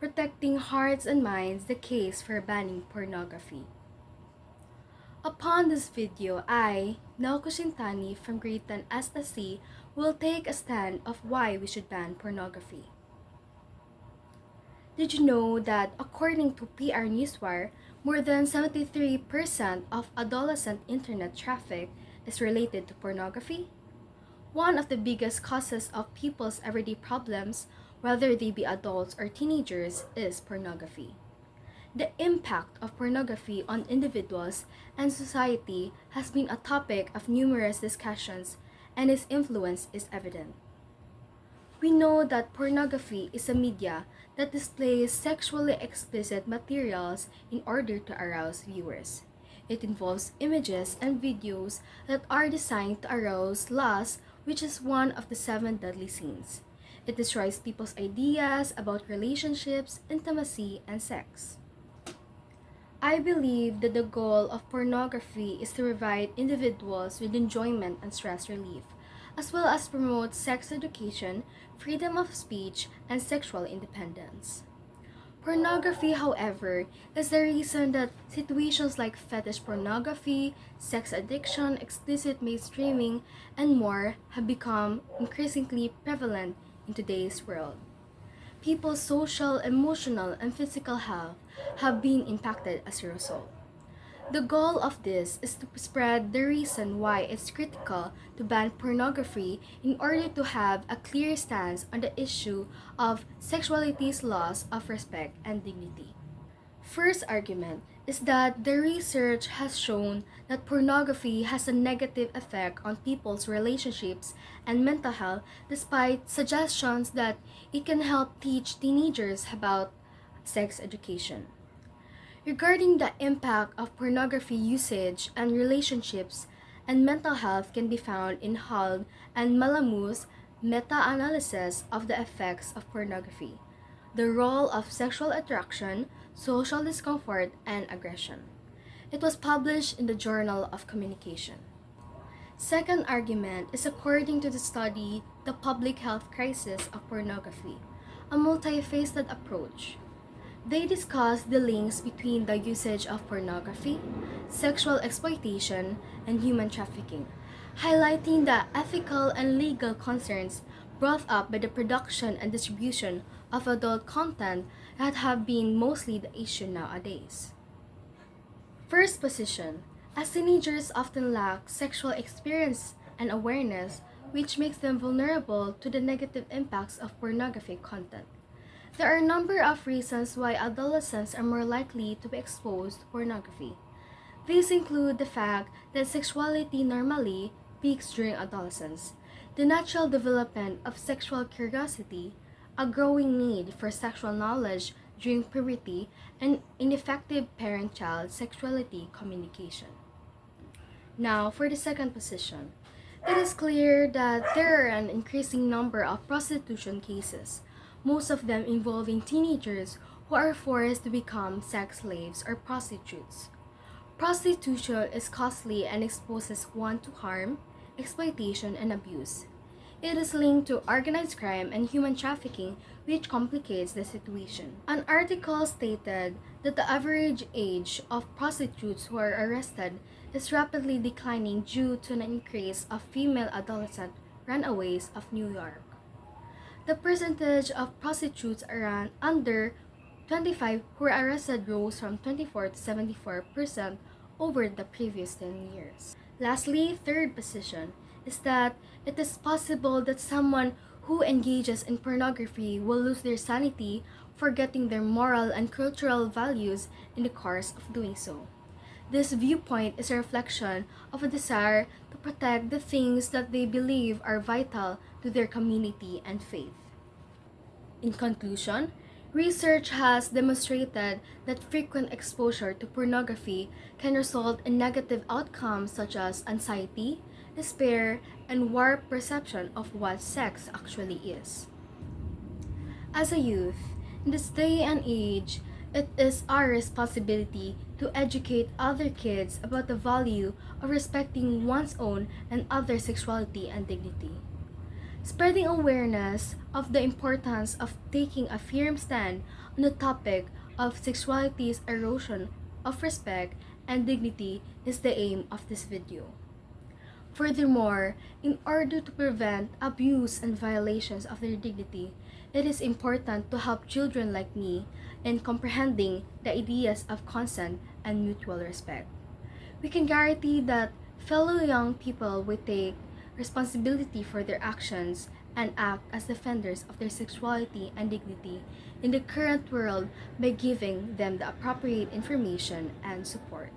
Protecting Hearts and Minds, the case for banning pornography. Upon this video, I, Naoko from grade 10 SSC, will take a stand of why we should ban pornography. Did you know that according to PR Newswire, more than 73% of adolescent internet traffic is related to pornography? One of the biggest causes of people's everyday problems, whether they be adults or teenagers, is pornography. The impact of pornography on individuals and society has been a topic of numerous discussions, and its influence is evident. We know that pornography is a media that displays sexually explicit materials in order to arouse viewers. It involves images and videos that are designed to arouse lust, which is one of the 7 deadly sins. It destroys people's ideas about relationships, intimacy, and sex. I believe that the goal of pornography is to provide individuals with enjoyment and stress relief, as well as promote sex education, freedom of speech, and sexual independence. Pornography, however, is the reason that situations like fetish pornography, sex addiction, explicit mainstreaming, and more have become increasingly prevalent in today's world. People's social, emotional, and physical health have been impacted as a result. The goal of this is to spread the reason why it's critical to ban pornography in order to have a clear stance on the issue of sexuality's loss of respect and dignity. First argument is that the research has shown that pornography has a negative effect on people's relationships and mental health, despite suggestions that it can help teach teenagers about sex education. Regarding the impact of pornography usage and relationships and mental health can be found in Hall and Malamu's meta-analysis of the effects of pornography, the role of sexual attraction, social discomfort, and aggression. It was published in the Journal of Communication. Second argument is according to the study The Public Health Crisis of Pornography, a multifaceted approach. They discuss the links between the usage of pornography, sexual exploitation, and human trafficking, highlighting the ethical and legal concerns brought up by the production and distribution of adult content that have been mostly the issue nowadays. First position, as teenagers often lack sexual experience and awareness, which makes them vulnerable to the negative impacts of pornographic content. There are a number of reasons why adolescents are more likely to be exposed to pornography. These include the fact that sexuality normally peaks during adolescence, the natural development of sexual curiosity, a growing need for sexual knowledge during puberty, and ineffective parent-child sexuality communication. Now, for the second position, it is clear that there are an increasing number of prostitution cases, most of them involving teenagers who are forced to become sex slaves or prostitutes. Prostitution is costly and exposes one to harm, exploitation, and abuse. It is linked to organized crime and human trafficking, which complicates the situation. An article stated that the average age of prostitutes who are arrested is rapidly declining due to an increase of female adolescent runaways of New York. The percentage of prostitutes around under 25 who were arrested rose from 24 to 74% over the previous 10 years. Lastly, third position is that it is possible that someone who engages in pornography will lose their sanity, forgetting their moral and cultural values in the course of doing so. This viewpoint is a reflection of a desire to protect the things that they believe are vital to their community and faith. In conclusion, research has demonstrated that frequent exposure to pornography can result in negative outcomes such as anxiety, despair, and warped perception of what sex actually is. As a youth, in this day and age, it is our responsibility to educate other kids about the value of respecting one's own and other sexuality and dignity. spreading awareness of the importance of taking a firm stand on the topic of sexuality's erosion of respect and dignity is the aim of this video. Furthermore, in order to prevent abuse and violations of their dignity, it is important to help children like me in comprehending the ideas of consent and mutual respect. We can guarantee that fellow young people will take responsibility for their actions and act as defenders of their sexuality and dignity in the current world by giving them the appropriate information and support.